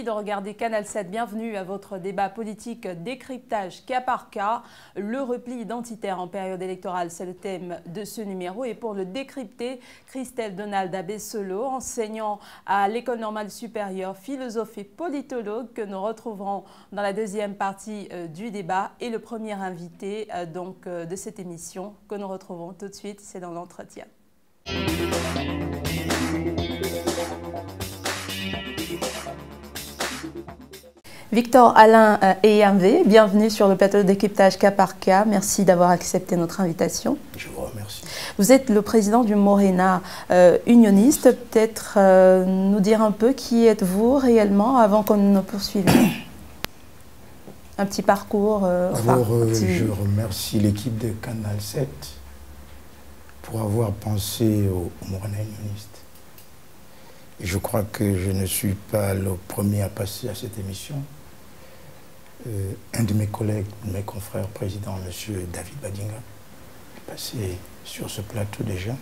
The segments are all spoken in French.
Merci de regarder Canal 7. Bienvenue à votre débat politique décryptage cas par cas. Le repli identitaire en période électorale, c'est le thème de ce numéro. Et pour le décrypter, Christelle Donald Abessolo, enseignant à l'École normale supérieure, philosophe et politologue, que nous retrouverons dans la deuxième partie du débat. Et le premier invité de cette émission que nous retrouvons tout de suite, c'est dans l'entretien. Victor Alain Eyamvé, bienvenue sur le plateau de décryptage cas par cas. Merci d'avoir accepté notre invitation. Je vous remercie. Vous êtes le président du Morena unioniste. Peut-être nous dire un peu qui êtes-vous réellement avant qu'on ne poursuive. Un petit parcours. Je remercie l'équipe de Canal 7 pour avoir pensé au Morena unioniste. Et je crois que je ne suis pas le premier à passer à cette émission. Un de mes collègues, mes confrères présidents, M. David Badinga, est passé sur ce plateau déjà.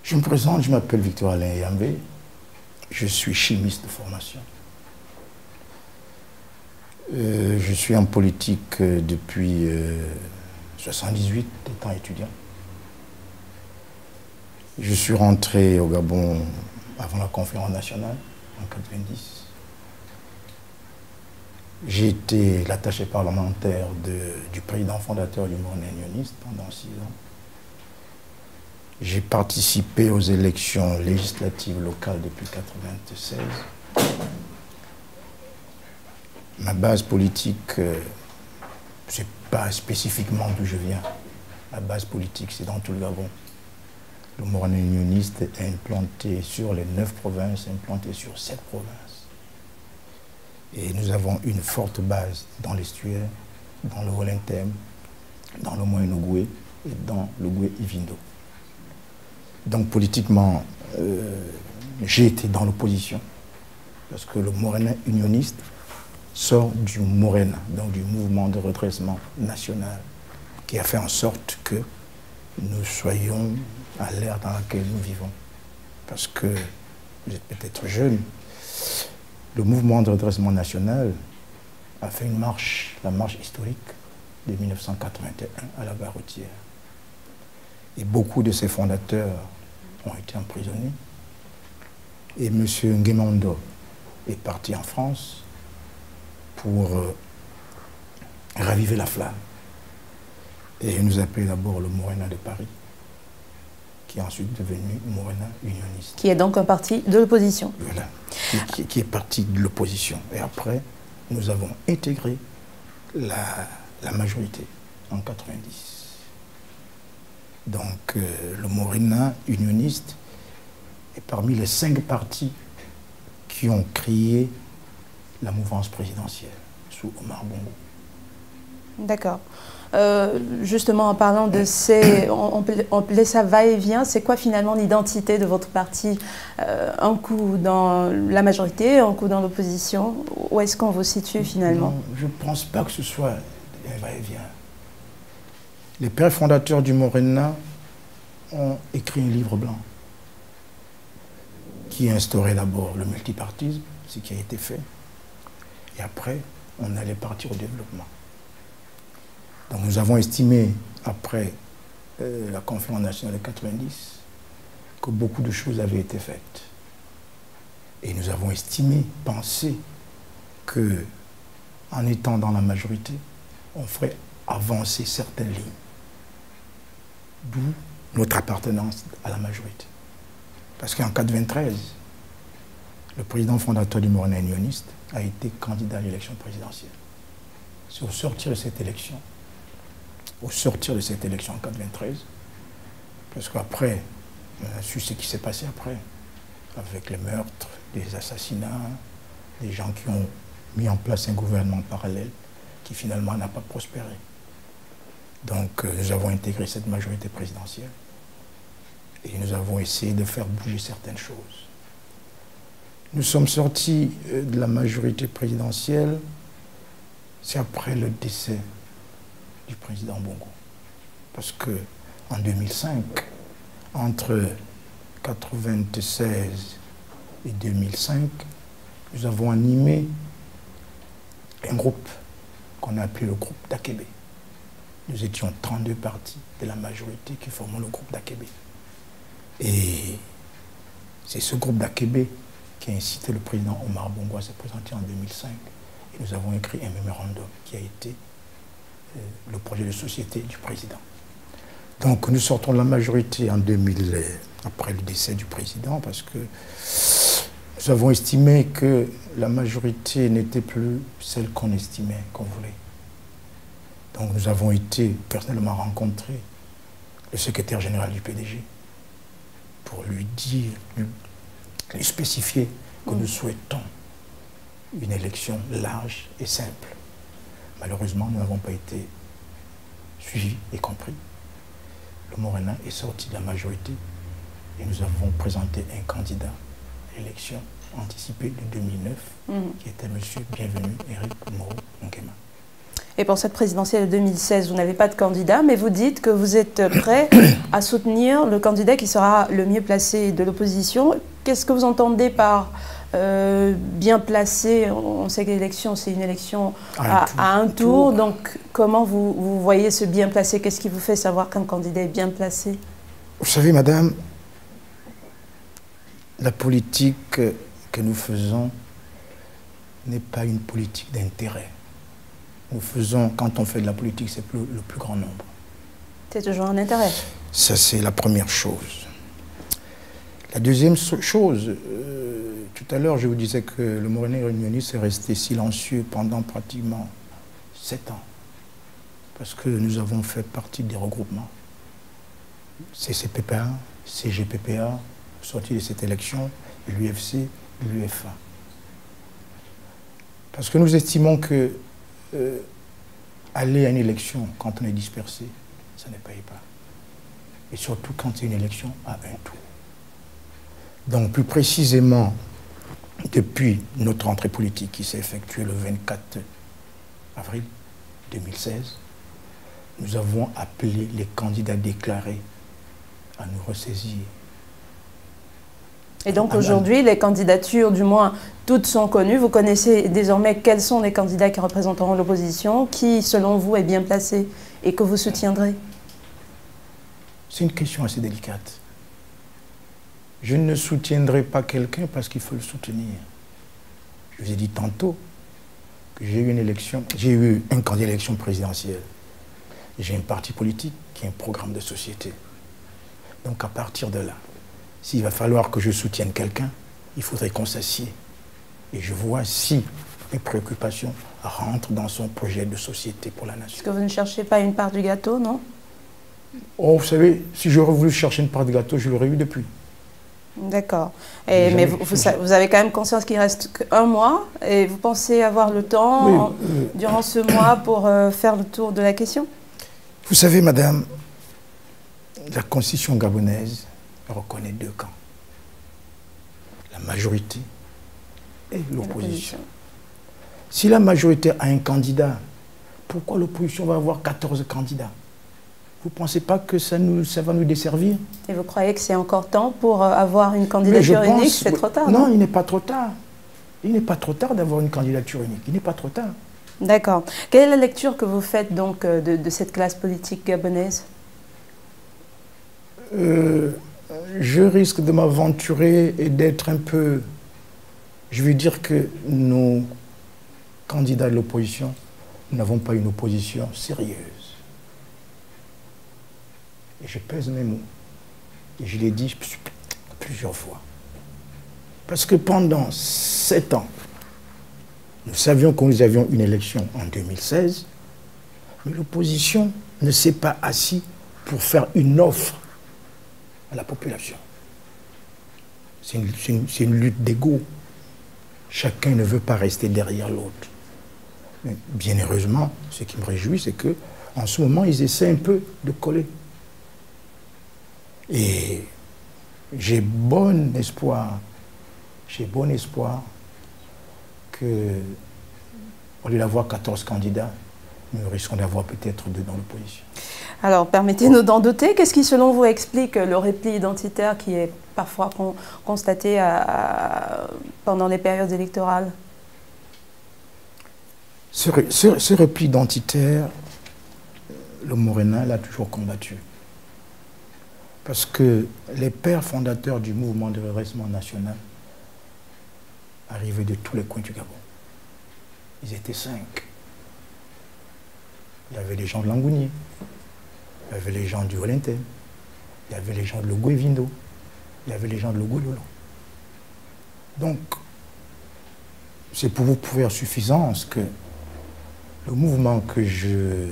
Je me présente, je m'appelle Victor Alain Eyamvé, je suis chimiste de formation. Je suis en politique depuis 1978, étant étudiant. Je suis rentré au Gabon avant la conférence nationale, en 1990. J'ai été l'attaché parlementaire du président fondateur du Morena unioniste pendant 6 ans. J'ai participé aux élections législatives locales depuis 1996. Ma base politique, c'est pas spécifiquement d'où je viens. Ma base politique, c'est dans tout le Gabon. Le Morena unioniste est implanté sur les 9 provinces, implanté sur 7 provinces. Et nous avons une forte base dans l'estuaire, dans le Walentem, dans le Moyen-Ogooué et dans le Goué-Ivindo. Donc politiquement, j'ai été dans l'opposition, parce que le Morena unioniste sort du Morena, donc du mouvement de redressement national, qui a fait en sorte que nous soyons à l'ère dans laquelle nous vivons. Parce que, vous êtes peut-être jeune, le mouvement de redressement national a fait une marche, la marche historique de 1981 à la gare routière. Et beaucoup de ses fondateurs ont été emprisonnés. Et M. Nguemondo est parti en France pour raviver la flamme. Et il nous appelait d'abord le Morena de Paris, qui est ensuite devenu Morena unioniste. Qui est donc un parti de l'opposition. Voilà, qui est parti de l'opposition. Et après, nous avons intégré la majorité en 90. Donc, le Morena unioniste est parmi les 5 partis qui ont créé la mouvance présidentielle sous Omar Bongo. D'accord. Justement, en parlant de ces... On appelait ça va-et-vient, c'est quoi finalement l'identité de votre parti? Un coup dans la majorité, un coup dans l'opposition. Où est-ce qu'on vous situe finalement? Non, je ne pense pas que ce soit un va-et-vient. Les pères fondateurs du Morena ont écrit un livre blanc qui instaurait d'abord le multipartisme, ce qui a été fait. Et après, on allait partir au développement. Donc nous avons estimé, après la conférence nationale de 90, que beaucoup de choses avaient été faites. Et nous avons estimé, pensé, que en étant dans la majorité, on ferait avancer certaines lignes. D'où notre appartenance à la majorité. Parce qu'en 1993, le président fondateur du Morena unioniste a été candidat à l'élection présidentielle. C'est au sortir de cette élection en 1993, parce qu'après, on a su ce qui s'est passé après, avec les meurtres, les assassinats, des gens qui ont mis en place un gouvernement parallèle qui finalement n'a pas prospéré. Donc nous avons intégré cette majorité présidentielle et nous avons essayé de faire bouger certaines choses. Nous sommes sortis de la majorité présidentielle, c'est après le décès du président Bongo. Parce qu'en 2005, entre 1996 et 2005, nous avons animé un groupe qu'on a appelé le groupe d'Akébé. Nous étions 32 partis de la majorité qui formaient le groupe d'Akébé. Et c'est ce groupe d'Akébé qui a incité le président Omar Bongo à se présenter en 2005. Et nous avons écrit un mémorandum qui a été le projet de société du président. Donc nous sortons de la majorité en 2000, après le décès du président, parce que nous avons estimé que la majorité n'était plus celle qu'on estimait, qu'on voulait. Donc nous avons été personnellement rencontrer le secrétaire général du PDG pour lui dire, lui spécifier que nous souhaitons une élection large et simple. Malheureusement, nous n'avons pas été suivis et compris. Le Morena est sorti de la majorité et nous avons présenté un candidat à l'élection anticipée de 2009 qui était M. Bienvenu Éric Moreau-Nguema. Et pour cette présidentielle de 2016, vous n'avez pas de candidat, mais vous dites que vous êtes prêt à soutenir le candidat qui sera le mieux placé de l'opposition. Qu'est-ce que vous entendez par bien placé? On sait que l'élection, c'est une élection à un tour. Donc, comment vous voyez ce bien placé? Qu'est-ce qui vous fait savoir qu'un candidat est bien placé? Vous savez, madame, la politique que nous faisons n'est pas une politique d'intérêt. Nous faisons, quand on fait de la politique, c'est le plus grand nombre. C'est toujours un intérêt. Ça, c'est la première chose. La deuxième chose, tout à l'heure, je vous disais que le Morena réunioniste est resté silencieux pendant pratiquement 7 ans. Parce que nous avons fait partie des regroupements. CCPPA, CGPPA, sorti de cette élection, l'UFC et l'UFA. Parce que nous estimons que aller à une élection quand on est dispersé, ça ne paye pas. Et surtout quand c'est une élection à un tour. Donc plus précisément, depuis notre entrée politique qui s'est effectuée le 24 avril 2016, nous avons appelé les candidats déclarés à nous ressaisir. Et donc aujourd'hui, les candidatures, du moins toutes sont connues. Vous connaissez désormais quels sont les candidats qui représenteront l'opposition, qui selon vous est bien placé et que vous soutiendrez? C'est une question assez délicate. Je ne soutiendrai pas quelqu'un parce qu'il faut le soutenir. Je vous ai dit tantôt que j'ai eu une élection, j'ai eu un candidat à l'élection présidentielle. J'ai un parti politique qui a un programme de société. Donc à partir de là, s'il va falloir que je soutienne quelqu'un, il faudrait qu'on s'assied. Et je vois si mes préoccupations rentrent dans son projet de société pour la nation. Est-ce que vous ne cherchez pas une part du gâteau, non? Oh, vous savez, si j'aurais voulu chercher une part du gâteau, je l'aurais eu depuis. D'accord. Mais vous avez quand même conscience qu'il reste qu'un mois et vous pensez avoir le temps durant ce mois pour faire le tour de la question? Vous savez, madame, la constitution gabonaise reconnaît 2 camps. La majorité et l'opposition. Si la majorité a un candidat, pourquoi l'opposition va avoir 14 candidats? Vous ne pensez pas que ça va nous desservir? Et vous croyez que c'est encore temps pour avoir une candidature unique? C'est trop tard? Non, il n'est pas trop tard. Il n'est pas trop tard d'avoir une candidature unique. Il n'est pas trop tard. D'accord. Quelle est la lecture que vous faites donc de cette classe politique gabonaise? Je risque de m'aventurer et d'être un peu... Je veux dire que nos candidats de l'opposition, nous n'avons pas une opposition sérieuse. Et je pèse mes mots. Et je l'ai dit plusieurs fois. Parce que pendant 7 ans, nous savions que nous avions une élection en 2016, mais l'opposition ne s'est pas assise pour faire une offre à la population. C'est une lutte d'ego. Chacun ne veut pas rester derrière l'autre. Bien heureusement, ce qui me réjouit, c'est qu'en ce moment, ils essaient un peu de coller. Et j'ai bon espoir que, au lieu d'avoir 14 candidats, nous risquons d'avoir peut-être 2 dans l'opposition. Alors, permettez-nous d'en douter. Qu'est-ce qui, selon vous, explique le repli identitaire qui est parfois constaté pendant les périodes électorales? Ce repli identitaire, le Morena l'a toujours combattu. Parce que les pères fondateurs du mouvement de redressement national arrivaient de tous les coins du Gabon. Ils étaient 5. Il y avait les gens de Langounier, il y avait les gens du Olinté, il y avait les gens de Logoué-Vindo, il y avait les gens de Logoué-Lolo. Donc, c'est pour vous prouver à suffisance que le mouvement que je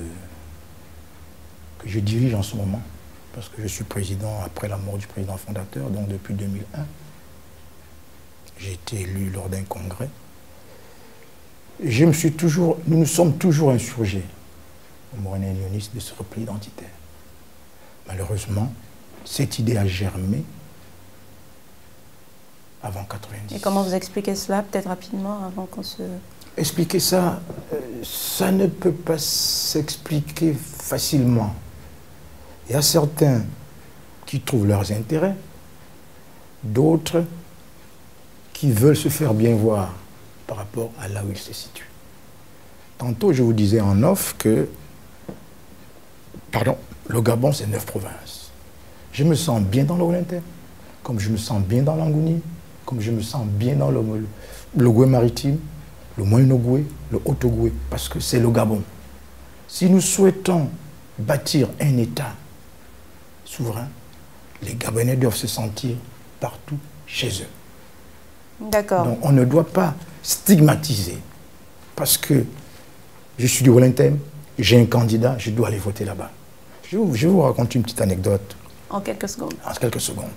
dirige en ce moment, parce que je suis président après la mort du président fondateur, donc depuis 2001, j'ai été élu lors d'un congrès. Nous nous sommes toujours insurgés, au Morena unioniste, de ce repli identitaire. Malheureusement, cette idée a germé avant 90. Et comment vous expliquez cela, peut-être rapidement, avant qu'on se... Expliquer ça, ça ne peut pas s'expliquer facilement. Il y a certains qui trouvent leurs intérêts, d'autres qui veulent se faire bien voir par rapport à là où ils se situent. Tantôt, je vous disais en off que, le Gabon, c'est 9 provinces. Je me sens bien dans l'Olinté, comme je me sens bien dans l'Angouni, comme je me sens bien dans le Goué maritime, le Moyen-Ogoué, le Haut-Ogoué, parce que c'est le Gabon. Si nous souhaitons bâtir un État souverain, les Gabonais doivent se sentir partout chez eux. D'accord. Donc on ne doit pas stigmatiser, parce que je suis du Wellington, j'ai un candidat, je dois aller voter là-bas. Je vais vous raconter une petite anecdote. En quelques secondes. En quelques secondes.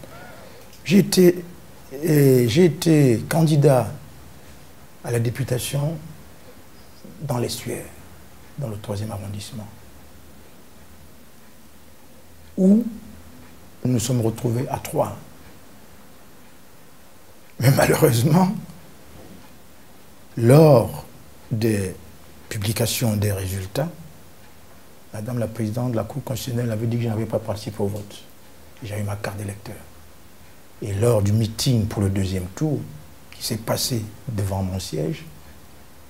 J'ai été candidat à la députation dans l'Estuaire, dans le 3e arrondissement, où nous nous sommes retrouvés à 3. Mais malheureusement, lors des publications des résultats, Madame la Présidente de la Cour constitutionnelle avait dit que je n'avais pas participé au vote. J'ai eu ma carte d'électeur. Et lors du meeting pour le 2e tour, qui s'est passé devant mon siège,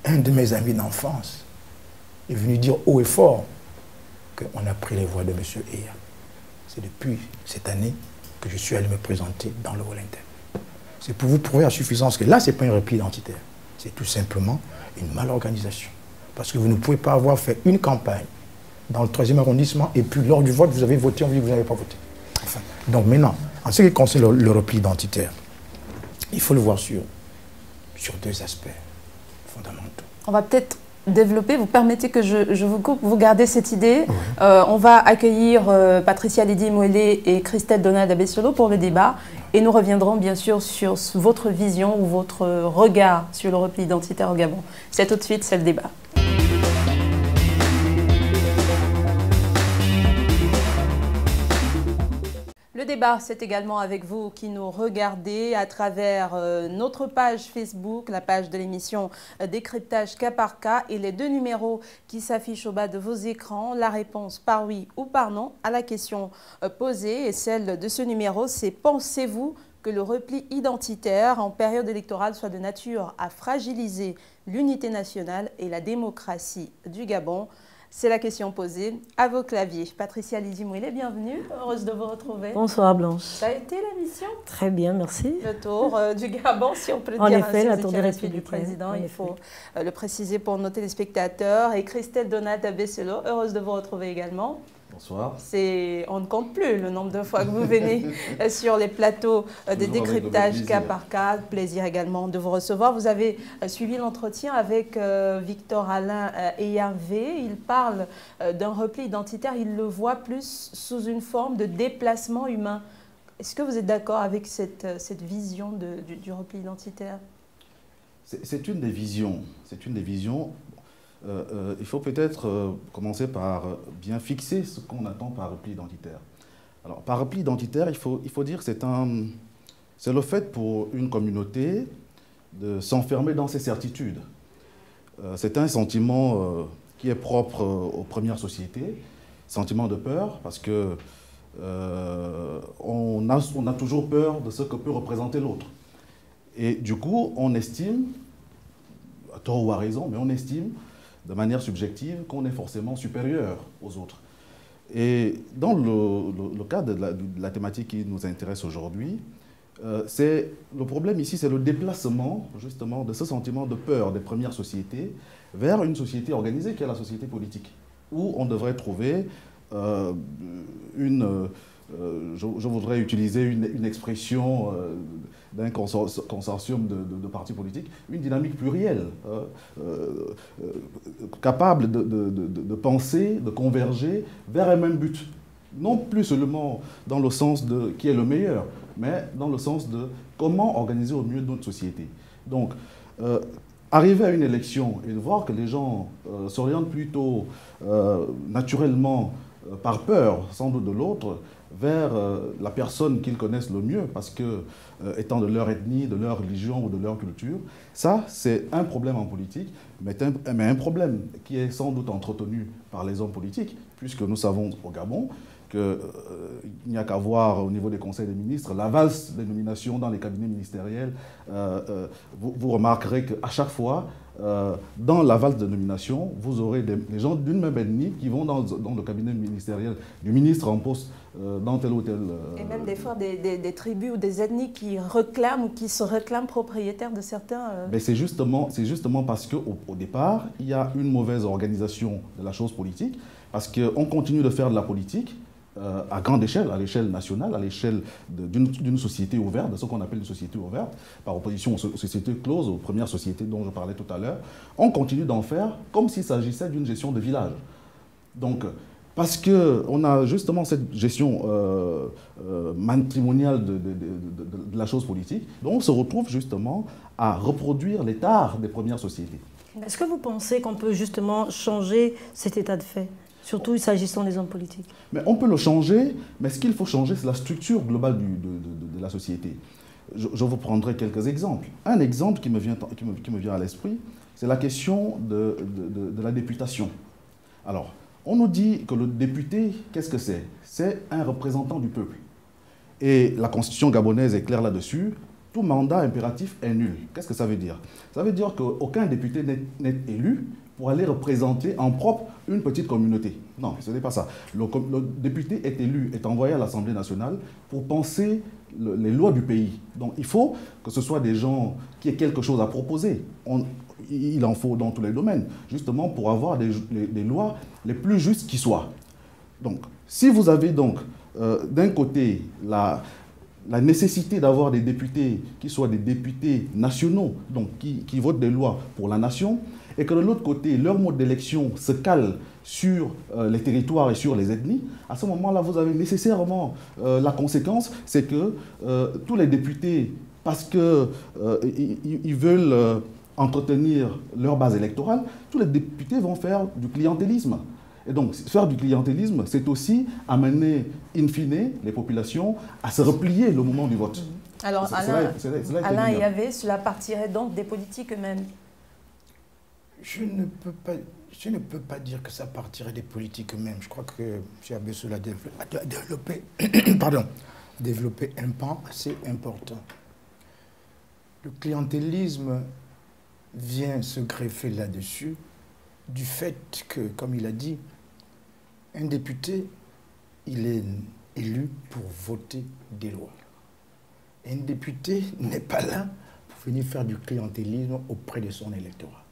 un de mes amis d'enfance est venu dire haut et fort qu'on a pris les voix de M. Eya. C'est depuis cette année que je suis allé me présenter dans le Wellington. C'est pour vous prouver à suffisance que là, ce n'est pas un repli identitaire. C'est tout simplement une malorganisation. Parce que vous ne pouvez pas avoir fait une campagne dans le 3e arrondissement et puis lors du vote, vous avez voté, on vous dit que vous n'avez pas voté. Enfin, donc maintenant, en ce qui concerne le repli identitaire, il faut le voir sur 2 aspects fondamentaux. On va peut-être développer, vous permettez que je vous coupe, vous gardez cette idée. Oui. On va accueillir Patricia Lydie Mouélé et Christelle Donald-Abessolo pour le débat et nous reviendrons bien sûr sur votre vision ou votre regard sur le repli identitaire au Gabon. C'est tout de suite, c'est le débat. Le débat, c'est également avec vous qui nous regardez à travers notre page Facebook, la page de l'émission Décryptage cas par cas et les 2 numéros qui s'affichent au bas de vos écrans. La réponse par oui ou par non à la question posée et celle de ce numéro, c'est pensez-vous que le repli identitaire en période électorale soit de nature à fragiliser l'unité nationale et la démocratie du Gabon? C'est la question posée à vos claviers. Patricia Lydie Mouélé, bienvenue. Heureuse de vous retrouver. Bonsoir Blanche. Ça a été la mission? Très bien, merci. Le tour du Gabon, si on peut le dire. En effet, la tour des Républicains du président, il faut le préciser pour nos téléspectateurs. Et Christelle Donald-Abessolo, heureuse de vous retrouver également. Bonsoir. On ne compte plus le nombre de fois que vous venez sur les plateaux des décryptages cas par cas. Plaisir également de vous recevoir. Vous avez suivi l'entretien avec Victor Alain Eyarvé. Il parle d'un repli identitaire. Il le voit plus sous une forme de déplacement humain. Est-ce que vous êtes d'accord avec cette vision du repli identitaire? C'est une des visions. C'est une des visions. Il faut peut-être commencer par bien fixer ce qu'on attend par repli identitaire. Alors, par repli identitaire, il faut dire que c'est le fait pour une communauté de s'enfermer dans ses certitudes. C'est un sentiment qui est propre aux premières sociétés. Sentiment de peur, parce que on a toujours peur de ce que peut représenter l'autre. Et du coup, on estime, à tort ou à raison, mais on estime de manière subjective qu'on est forcément supérieur aux autres. Et dans le cadre de la thématique qui nous intéresse aujourd'hui, le problème ici, c'est le déplacement justement de ce sentiment de peur des premières sociétés vers une société organisée qui est la société politique, où on devrait trouver je voudrais utiliser une expression d'un consortium de partis politiques, une dynamique plurielle, capable de penser, de converger vers un même but. Non plus seulement dans le sens de qui est le meilleur, mais dans le sens de comment organiser au mieux notre société. Donc, arriver à une élection et de voir que les gens s'orientent plutôt naturellement, par peur sans doute de l'autre, vers la personne qu'ils connaissent le mieux, parce que, étant de leur ethnie, de leur religion ou de leur culture, ça, c'est un problème en politique, mais un problème qui est sans doute entretenu par les hommes politiques, puisque nous savons au Gabon qu'il n'y a qu'à voir au niveau des conseils des ministres, la valse des nominations dans les cabinets ministériels. Vous remarquerez qu'à chaque fois, dans la valse de nomination, vous aurez des gens d'une même ethnie qui vont dans le cabinet ministériel du ministre en poste dans tel ou tel... Et même des fois des tribus ou des ethnies qui réclament ou qui se réclament propriétaires de certains... Mais c'est justement parce qu'au départ, il y a une mauvaise organisation de la chose politique, parce qu'on continue de faire de la politique à grande échelle, à l'échelle nationale, à l'échelle d'une société ouverte, de ce qu'on appelle une société ouverte, par opposition aux sociétés closes, aux premières sociétés dont je parlais tout à l'heure. On continue d'en faire comme s'il s'agissait d'une gestion de village. Donc, parce qu'on a justement cette gestion matrimoniale de la chose politique, donc on se retrouve justement à reproduire les tares des premières sociétés. Est-ce que vous pensez qu'on peut justement changer cet état de fait ? Surtout s'agissant des hommes politiques. Mais on peut le changer, mais ce qu'il faut changer, c'est la structure globale de la société. Je vous prendrai quelques exemples. Un exemple qui me vient à l'esprit, c'est la question de la députation. Alors, on nous dit que le député, qu'est-ce que c'est? C'est un représentant du peuple. Et la constitution gabonaise est claire là-dessus. Tout mandat impératif est nul. Qu'est-ce que ça veut dire? Ça veut dire qu'aucun député n'est élu pour aller représenter en propre une petite communauté. Non, ce n'est pas ça. Le député est élu, est envoyé à l'Assemblée nationale pour penser les lois du pays. Donc il faut que ce soit des gens qui aient quelque chose à proposer. Il en faut dans tous les domaines, justement pour avoir des lois les plus justes qui soient. Donc, si vous avez donc d'un côté la nécessité d'avoir des députés qui soient des députés nationaux, donc qui votent des lois pour la nation, et que de l'autre côté, leur mode d'élection se cale sur les territoires et sur les ethnies, à ce moment-là, vous avez nécessairement la conséquence, c'est que tous les députés, parce qu'ils veulent entretenir leur base électorale, tous les députés vont faire du clientélisme. Et donc, faire du clientélisme, c'est aussi amener, in fine, les populations à se replier le moment du vote. Alors, Alain et Yahvé, cela partirait donc des politiques eux-mêmes. Je ne peux pas dire que ça partirait des politiques eux-mêmes. Je crois que M. Abessoul a développé un pan assez important. Le clientélisme vient se greffer là-dessus du fait que, comme il a dit, un député, il est élu pour voter des lois. Un député n'est pas là pour venir faire du clientélisme auprès de son électorat.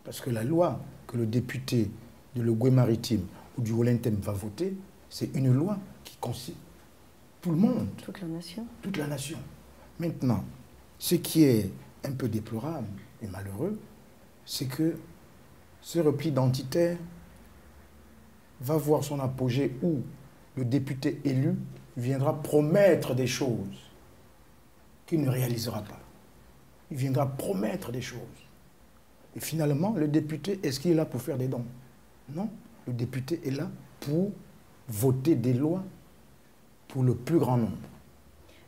Parce que la loi que le député de l'Ogooué-Maritime ou du Wollentem va voter, c'est une loi qui concerne tout le monde. Toute la nation. Toute la nation. Maintenant, ce qui est un peu déplorable et malheureux, c'est que ce repli identitaire va voir son apogée où le député élu viendra promettre des choses qu'il ne réalisera pas. Il viendra promettre des choses. Et finalement, le député, est-ce qu'il est là pour faire des dons? Non. Le député est là pour voter des lois pour le plus grand nombre.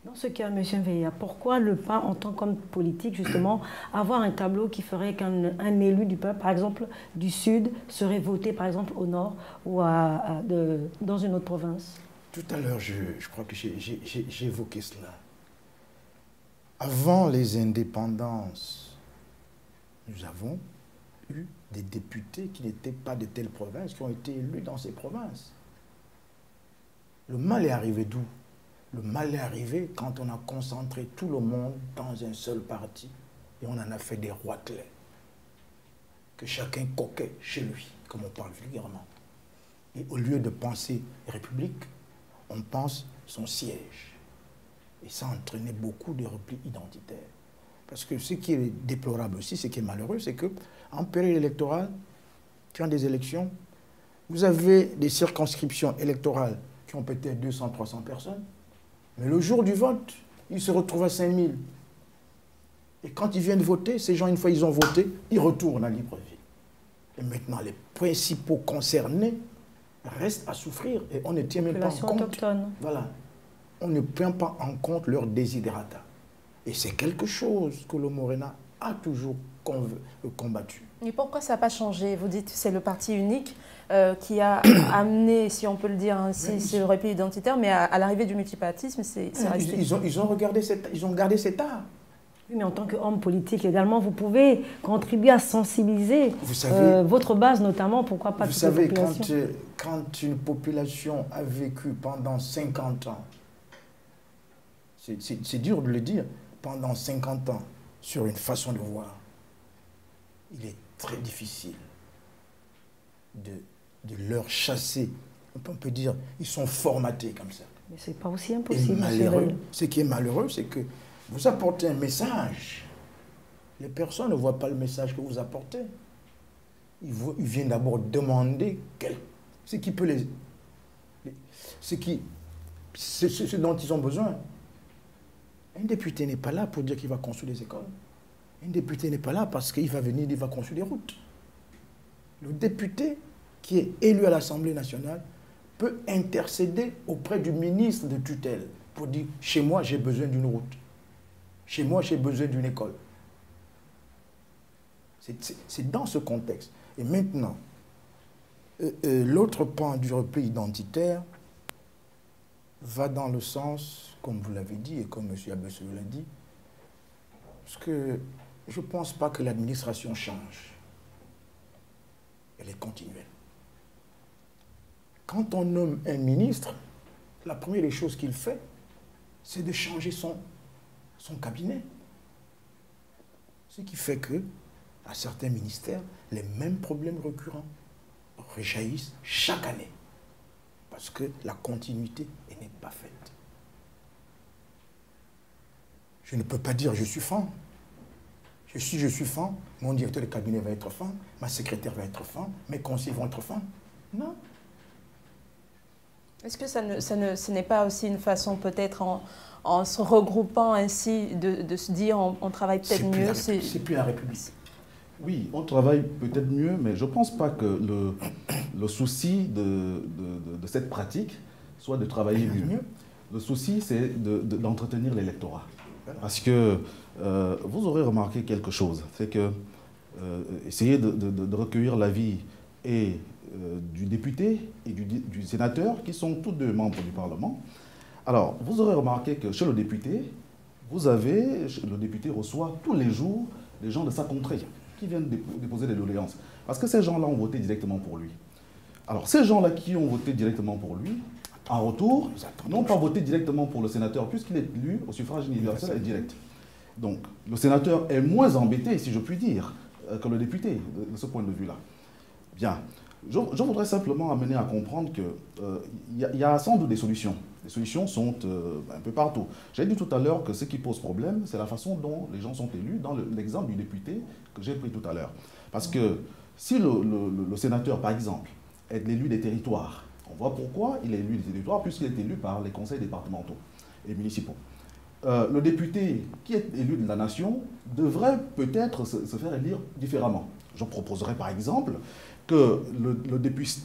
Dans ce cas, M. Veilla, pourquoi ne pas, en tant qu'homme politique, justement, avoir un tableau qui ferait qu'un élu du peuple, par exemple, du Sud, serait voté, par exemple, au Nord ou dans une autre province? Tout à l'heure, je crois que j'ai évoqué cela. Avant les indépendances, nous avons eu des députés qui n'étaient pas de telle province, qui ont été élus dans ces provinces. Le mal est arrivé d'où? Le mal est arrivé quand on a concentré tout le monde dans un seul parti et on en a fait des roitelets. Que chacun coquait chez lui, comme on parle vulgairement. Et au lieu de penser république, on pense son siège. Et ça a entraîné beaucoup de replis identitaires. Parce que ce qui est déplorable aussi, ce qui est malheureux, c'est qu'en période électorale, quand des élections, vous avez des circonscriptions électorales qui ont peut-être 200, 300 personnes, mais le jour du vote, ils se retrouvent à 5000. Et quand ils viennent voter, ces gens, une fois ils ont voté, ils retournent à Libreville. Et maintenant, les principaux concernés restent à souffrir et on ne tient même pas en compte. Autochtone. Voilà. On ne prend pas en compte leurs desiderata. Et c'est quelque chose que le Morena a toujours combattu. Et pourquoi ça n'a pas changé? Vous dites que c'est le parti unique qui a amené, si on peut le dire ainsi, ce repli identitaire, mais à l'arrivée du multipartisme, c'est resté. Ils ont gardé cet art. Oui, mais en tant qu'homme politique également, vous pouvez contribuer à sensibiliser votre base notamment, pourquoi pas toute la population. Vous savez, quand une population a vécu pendant 50 ans, c'est dur de le dire, pendant 50 ans, sur une façon de voir, il est très difficile de leur chasser. On peut dire, ils sont formatés comme ça. Mais ce n'est pas aussi impossible. Ce qui est malheureux, c'est que vous apportez un message. Les personnes ne voient pas le message que vous apportez. Ils viennent d'abord demander ce dont ils ont besoin. Un député n'est pas là pour dire qu'il va construire des écoles. Un député n'est pas là parce qu'il va venir, il va construire des routes. Le député qui est élu à l'Assemblée nationale peut intercéder auprès du ministre de tutelle pour dire « Chez moi, j'ai besoin d'une route. Chez moi, j'ai besoin d'une école. » C'est dans ce contexte. Et maintenant, l'autre pan du repli identitaire va dans le sens, comme vous l'avez dit et comme M. Abessou l'a dit, parce que je ne pense pas que l'administration change. Elle est continuelle. Quand on nomme un ministre, la première des choses qu'il fait, c'est de changer son cabinet. Ce qui fait que, à certains ministères, les mêmes problèmes récurrents rejaillissent chaque année. Parce que la continuité n'est pas faite. Je ne peux pas dire je suis fan. Je suis fan, mon directeur de cabinet va être fan, ma secrétaire va être fan, mes conseillers vont être fans. Non. Est-ce que ce n'est pas aussi une façon, peut-être, en se regroupant ainsi, de se dire on travaille peut-être mieux? C'est plus la République. Oui, on travaille peut-être mieux, mais je ne pense pas que le souci de cette pratique soit de travailler mieux. Le souci, c'est d'entretenir l'électorat. Parce que vous aurez remarqué quelque chose, c'est que essayer de recueillir l'avis du député et du sénateur, qui sont tous deux membres du Parlement. Alors, vous aurez remarqué que chez le député, le député reçoit tous les jours des gens de sa contrée qui viennent déposer des doléances. Parce que ces gens-là ont voté directement pour lui. Alors, ces gens-là qui ont voté directement pour lui, en retour, n'ont pas voté directement pour le sénateur, puisqu'il est élu au suffrage universel et direct. Donc, le sénateur est moins embêté, si je puis dire, que le député, de ce point de vue-là. Bien. Je voudrais simplement amener à comprendre qu'il y a sans doute des solutions. Les solutions sont un peu partout. J'ai dit tout à l'heure que ce qui pose problème, c'est la façon dont les gens sont élus, dans l'exemple du député que j'ai pris tout à l'heure. Parce que si le sénateur, par exemple, est l'élu des territoires, on voit pourquoi il est élu des territoires, puisqu'il est élu par les conseils départementaux et municipaux. Le député qui est élu de la nation devrait peut-être se faire élire différemment. Je proposerais par exemple que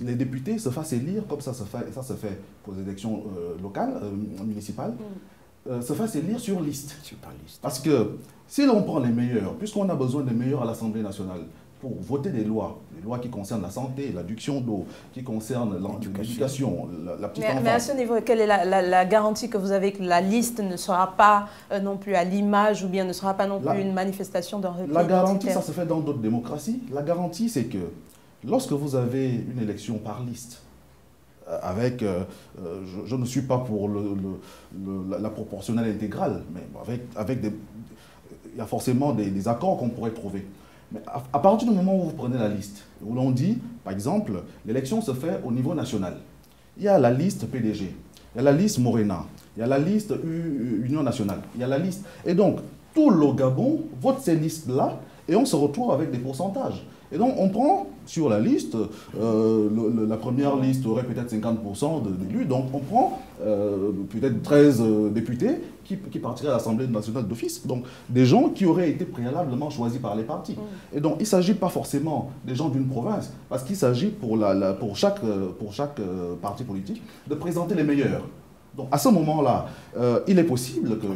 les députés se fassent élire, comme ça se fait pour les élections locales, municipales, se fasse élire sur liste. Parce que si l'on prend les meilleurs, puisqu'on a besoin des meilleurs à l'Assemblée nationale, pour voter des lois qui concernent la santé, l'adduction d'eau, qui concernent l'éducation, la petite enfance. Mais à ce niveau, quelle est la garantie que vous avez que la liste ne sera pas non plus à l'image ou bien ne sera pas non plus une manifestation d'un repli? La garantie, ça se fait dans d'autres démocraties. La garantie, c'est que lorsque vous avez une élection par liste, avec, je ne suis pas pour la proportionnelle intégrale, mais il y a forcément des accords qu'on pourrait trouver. Mais à partir du moment où vous prenez la liste, où l'on dit, par exemple, l'élection se fait au niveau national. Il y a la liste PDG, il y a la liste Morena, il y a la liste Union nationale, il y a la liste... Et donc, tout le Gabon vote ces listes-là et on se retrouve avec des pourcentages. Et donc, on prend sur la liste, la première liste aurait peut-être 50% d'élus, donc on prend peut-être 13 députés qui partiraient à l'Assemblée nationale d'office. Donc, des gens qui auraient été préalablement choisis par les partis. Et donc, il ne s'agit pas forcément des gens d'une province, parce qu'il s'agit pour chaque parti politique de présenter les meilleurs. Donc, à ce moment-là, il est possible que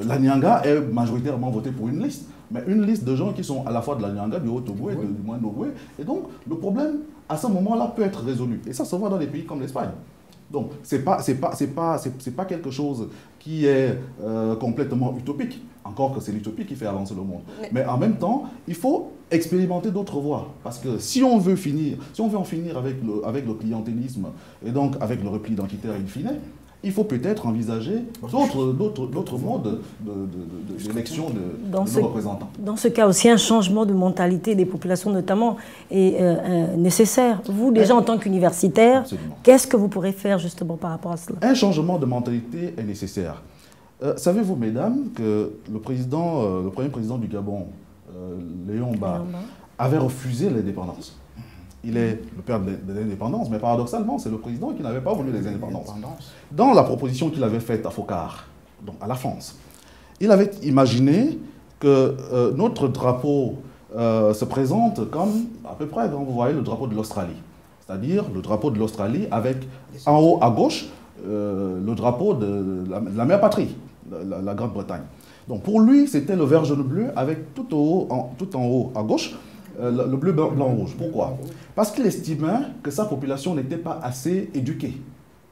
la Nyanga ait majoritairement voté pour une liste. Mais une liste de gens qui sont à la fois de la Nyanga, du Haut-Togo et du Moyen-Nogoué. Et donc, le problème, à ce moment-là, peut être résolu. Et ça se voit dans des pays comme l'Espagne. Donc, ce n'est pas quelque chose qui est complètement utopique. Encore que c'est l'utopie qui fait avancer le monde. Mais en même temps, il faut expérimenter d'autres voies. Parce que si on veut en finir avec le clientélisme et donc avec le repli identitaire in fine, il faut peut-être envisager d'autres modes d'élection de nos représentants. Dans ce cas aussi, un changement de mentalité des populations notamment est nécessaire. Vous, déjà en tant qu'universitaire, qu'est-ce que vous pourrez faire justement par rapport à cela? Un changement de mentalité est nécessaire. Savez-vous, mesdames, que le premier président du Gabon, Léon Mba, avait refusé l'indépendance? Il est le père de l'indépendance, mais paradoxalement, c'est le président qui n'avait pas voulu les indépendances. Dans la proposition qu'il avait faite à Focard, donc à la France, il avait imaginé que notre drapeau se présente comme, à peu près, quand vous voyez le drapeau de l'Australie. C'est-à-dire le drapeau de l'Australie avec, en haut à gauche, le drapeau de la mère patrie, la Grande-Bretagne. Donc pour lui, c'était le vert jaune bleu avec tout en haut à gauche, le bleu, blanc, rouge. Pourquoi? Parce qu'il estimait que sa population n'était pas assez éduquée.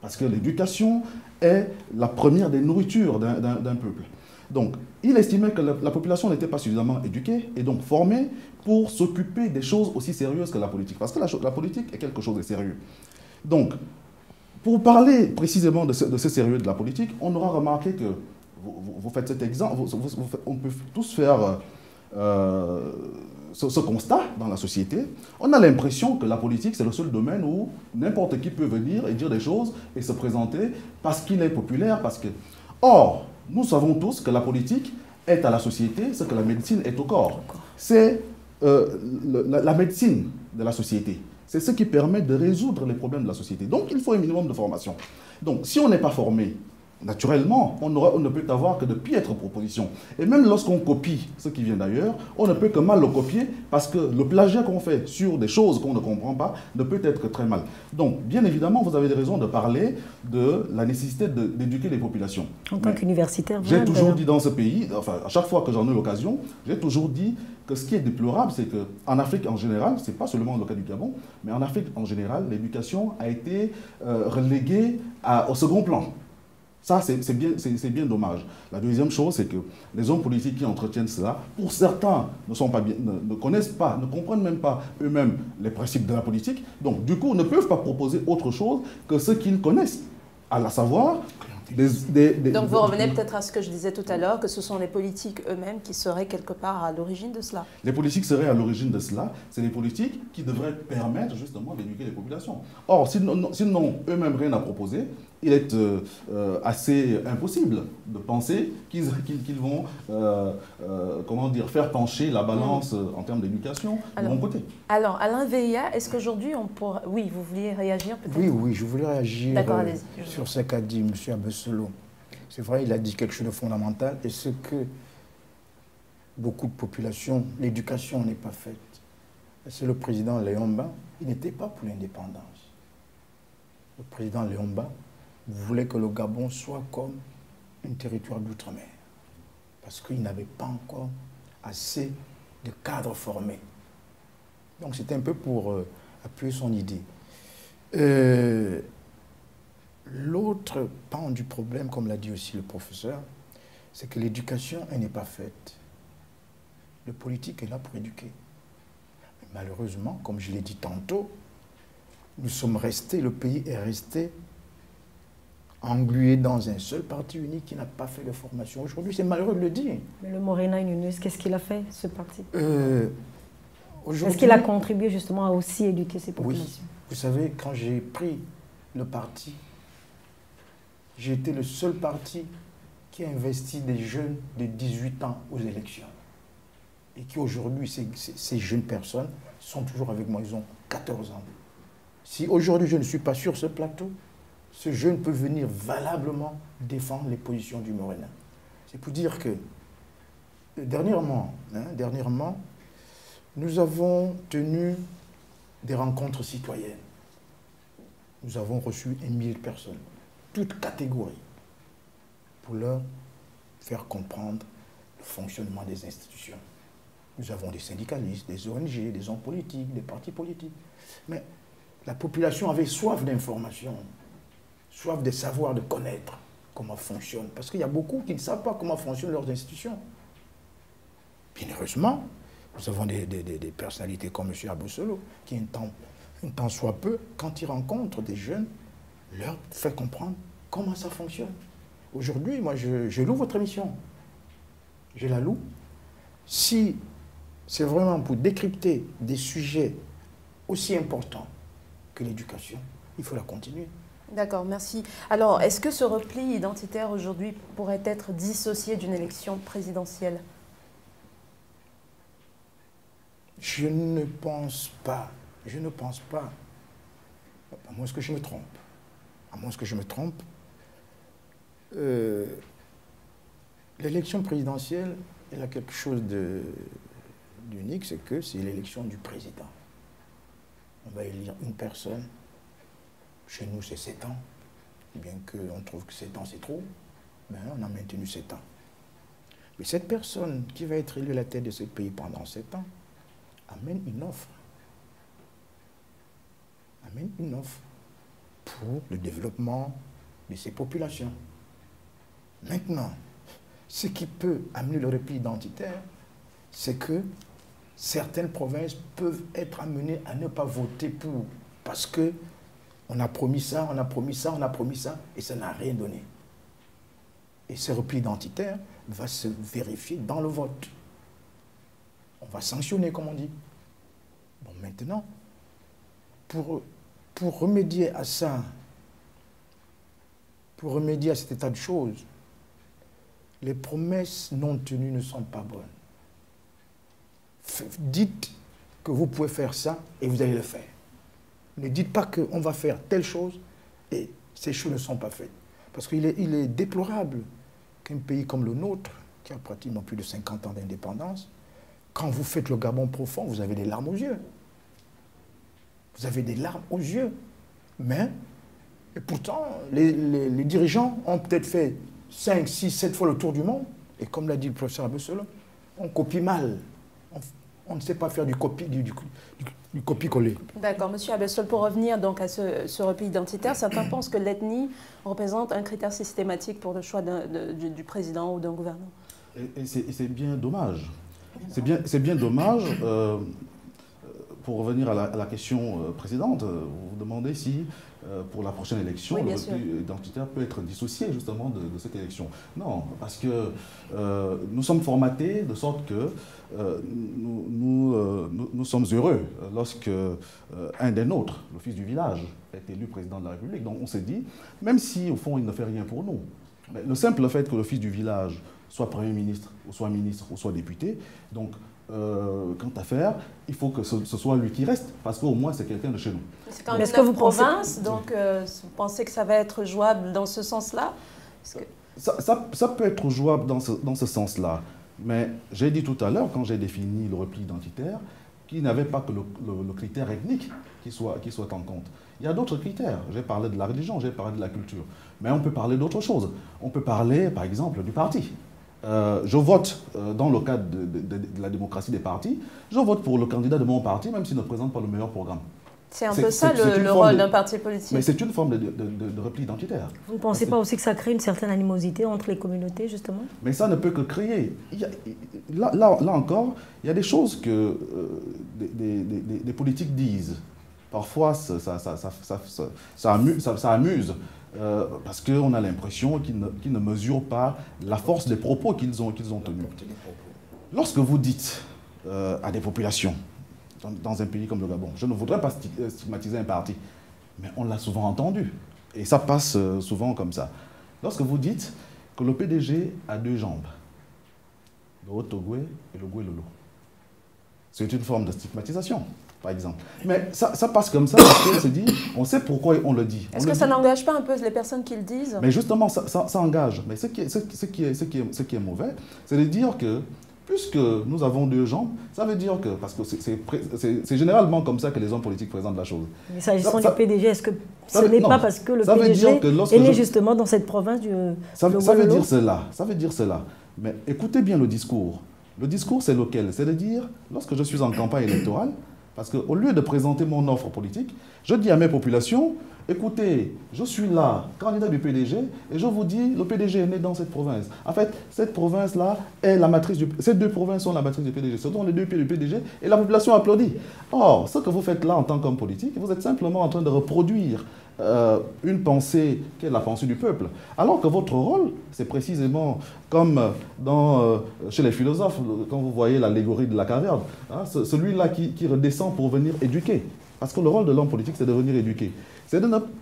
Parce que l'éducation est la première des nourritures d'un peuple. Donc, il estimait que la population n'était pas suffisamment éduquée et donc formée pour s'occuper des choses aussi sérieuses que la politique. Parce que la politique est quelque chose de sérieux. Donc, pour parler précisément de ce sérieux de la politique, on aura remarqué que, vous faites cet exemple, on peut tous faire ce constat dans la société. On a l'impression que la politique, c'est le seul domaine où n'importe qui peut venir et dire des choses et se présenter parce qu'il est populaire. Or, nous savons tous que la politique est à la société ce que la médecine est au corps. C'est la médecine de la société. C'est ce qui permet de résoudre les problèmes de la société. Donc, il faut un minimum de formation. Donc, si on n'est pas formé, naturellement, on ne peut avoir que de piètres propositions. Et même lorsqu'on copie ce qui vient d'ailleurs, on ne peut que mal le copier parce que le plagiat qu'on fait sur des choses qu'on ne comprend pas ne peut être très mal. Donc, bien évidemment, vous avez des raisons de parler de la nécessité d'éduquer les populations. En tant qu'universitaire, j'ai toujours dit dans ce pays, enfin, à chaque fois que j'en ai l'occasion, j'ai toujours dit que ce qui est déplorable, c'est qu'en Afrique en général, ce n'est pas seulement le cas du Gabon, mais en Afrique en général, l'éducation a été reléguée au second plan. Ça, c'est bien dommage. La deuxième chose, c'est que les hommes politiques qui entretiennent cela, pour certains, ne connaissent pas, ne comprennent même pas eux-mêmes les principes de la politique, donc du coup, ne peuvent pas proposer autre chose que ce qu'ils connaissent, à savoir... Donc vous revenez peut-être à ce que je disais tout à l'heure, que ce sont les politiques eux-mêmes qui seraient quelque part à l'origine de cela. Les politiques seraient à l'origine de cela. C'est les politiques qui devraient permettre justement d'éduquer les populations. Or, s'ils n'ont eux-mêmes rien à proposer, il est assez impossible de penser qu'ils vont comment dire, faire pencher la balance en termes d'éducation de mon côté. Alors, Alain Veilla, est-ce qu'aujourd'hui on pourra... Oui, vous vouliez réagir peut-être? Oui, je voulais réagir sur ce qu'a dit M. Abesselo. C'est vrai, il a dit quelque chose de fondamental, et ce que beaucoup de populations, l'éducation n'est pas faite. C'est le président Léon Mba, il n'était pas pour l'indépendance. Le président Léon Mba voulait que le Gabon soit comme un territoire d'outre-mer, parce qu'il n'avait pas encore assez de cadres formés. Donc c'était un peu pour appuyer son idée. L'autre pan du problème, comme l'a dit aussi le professeur, c'est que l'éducation, elle n'est pas faite. Le politique est là pour éduquer. Mais malheureusement, comme je l'ai dit tantôt, nous sommes restés, le pays est resté englué dans un seul parti unique qui n'a pas fait de formation. Aujourd'hui, c'est malheureux de le dire. Mais le Morena Yunus, qu'est-ce qu'il a fait, ce parti? Est-ce qu'il a contribué justement à aussi éduquer ces populations? Oui. Vous savez, quand j'ai pris le parti, j'ai été le seul parti qui a investi des jeunes de 18 ans aux élections. Et qui aujourd'hui, ces jeunes personnes sont toujours avec moi, ils ont 14 ans. Si aujourd'hui je ne suis pas sur ce plateau, ce jeune peut venir valablement défendre les positions du Morena. C'est pour dire que dernièrement, nous avons tenu des rencontres citoyennes. Nous avons reçu 1000 personnes, toutes catégories, pour leur faire comprendre le fonctionnement des institutions. Nous avons des syndicalistes, des ONG, des hommes politiques, des partis politiques. Mais la population avait soif d'information, soif de savoir, de connaître comment fonctionne. Parce qu'il y a beaucoup qui ne savent pas comment fonctionnent leurs institutions. Bien heureusement, nous avons des personnalités comme M. Abosolo, qui un temps soit peu, quand il rencontre des jeunes, leur fait comprendre comment ça fonctionne. Aujourd'hui, moi, je loue votre émission. Je la loue. Si c'est vraiment pour décrypter des sujets aussi importants que l'éducation, il faut la continuer. D'accord, merci. Alors, est-ce que ce repli identitaire aujourd'hui pourrait être dissocié d'une élection présidentielle? Je ne pense pas. Je ne pense pas. À moins que je me trompe. À moins que je me trompe. L'élection présidentielle, elle a quelque chose d'unique, c'est que c'est l'élection du président. On va élire une personne. Chez nous, c'est 7 ans. Bien qu'on trouve que 7 ans, c'est trop, mais on a maintenu 7 ans. Mais cette personne qui va être élue à la tête de ce pays pendant 7 ans amène une offre. Amène une offre pour le développement de ces populations. Maintenant, ce qui peut amener le repli identitaire, c'est que certaines provinces peuvent être amenées à ne pas voter pour, parce que on a promis ça, on a promis ça, on a promis ça, et ça n'a rien donné. Et ce repli identitaire va se vérifier dans le vote. On va sanctionner, comme on dit. Bon, maintenant, pour remédier à ça, pour remédier à cet état de choses, les promesses non tenues ne sont pas bonnes. Dites que vous pouvez faire ça et vous allez le faire. Ne dites pas qu'on va faire telle chose et ces choses ne sont pas faites. Parce qu'il est déplorable qu'un pays comme le nôtre, qui a pratiquement plus de 50 ans d'indépendance, quand vous faites le Gabon profond, vous avez des larmes aux yeux. Vous avez des larmes aux yeux. Mais, et pourtant, les dirigeants ont peut-être fait 5, 6, 7 fois le tour du monde. Et comme l'a dit le professeur Abosolo, on copie mal. On ne sait pas faire du copier-coller. D'accord. Monsieur Abosolo, pour revenir donc à ce repli identitaire, certains pensent que l'ethnie représente un critère systématique pour le choix du président ou d'un gouvernement. Et c'est bien dommage. C'est bien dommage. Pour revenir à la question précédente, vous vous demandez si, pour la prochaine élection, le repli identitaire peut être dissocié justement de cette élection. Non, parce que nous sommes formatés de sorte que nous sommes heureux lorsque un des nôtres, le fils du village, est élu président de la République. Donc on s'est dit, même si au fond il ne fait rien pour nous, mais le simple fait que le fils du village soit Premier ministre, ou soit député, donc quant à faire, il faut que ce soit lui qui reste, parce qu'au moins c'est quelqu'un de chez nous. C'est quand même une province, donc vous pensez que ça va être jouable dans ce sens-là? Ça peut être jouable dans ce sens-là, mais j'ai dit tout à l'heure, quand j'ai défini le repli identitaire, qu'il n'y avait pas que le critère ethnique qui soit en compte. Il y a d'autres critères. J'ai parlé de la religion, j'ai parlé de la culture. Mais on peut parler d'autres choses. On peut parler, par exemple, du parti. Je vote dans le cadre de la démocratie des partis, je vote pour le candidat de mon parti, même s'il ne présente pas le meilleur programme. C'est un peu ça le rôle d'un parti politique. Mais c'est une forme de repli identitaire. Vous ne pensez pas aussi que ça crée une certaine animosité entre les communautés, justement? Mais ça ne peut que créer. Là encore, il y a des choses que des politiques disent. Parfois, ça amuse. Parce qu'on a l'impression qu'ils ne mesurent pas la force des propos qu'ils ont tenus. Lorsque vous dites à des populations, dans un pays comme le Gabon, je ne voudrais pas stigmatiser un parti, mais on l'a souvent entendu, et ça passe souvent comme ça. Lorsque vous dites que le PDG a deux jambes, le Haut-Ogoué et le Goué-Lolo, c'est une forme de stigmatisation, par exemple. Mais ça passe comme ça parce qu'on se dit, on sait pourquoi on le dit. Est-ce que ça n'engage pas un peu les personnes qui le disent? Mais justement, ça engage. Mais ce qui est mauvais, c'est de dire que, puisque nous avons deux jambes, ça veut dire que, parce que c'est généralement comme ça que les hommes politiques présentent la chose. Mais s'agissant du PDG, est-ce que ce n'est pas parce que le PDG est né justement dans cette province du ça veut dire cela. Ça veut dire cela. Mais écoutez bien le discours. Le discours, c'est lequel? C'est de dire, lorsque je suis en campagne électorale, parce qu'au lieu de présenter mon offre politique, je dis à mes populations, écoutez, je suis là, candidat du PDG, et je vous dis, le PDG est né dans cette province. En fait, cette province-là est la matrice du... Ces deux provinces sont la matrice du PDG. Ce sont les deux pieds du PDG, et la population applaudit. Or, ce que vous faites là en tant qu'homme politique, vous êtes simplement en train de reproduire une pensée qui est la pensée du peuple. Alors que votre rôle, c'est précisément comme chez les philosophes, quand vous voyez l'allégorie de la caverne, hein, celui-là qui redescend pour venir éduquer. Parce que le rôle de l'homme politique, c'est de venir éduquer.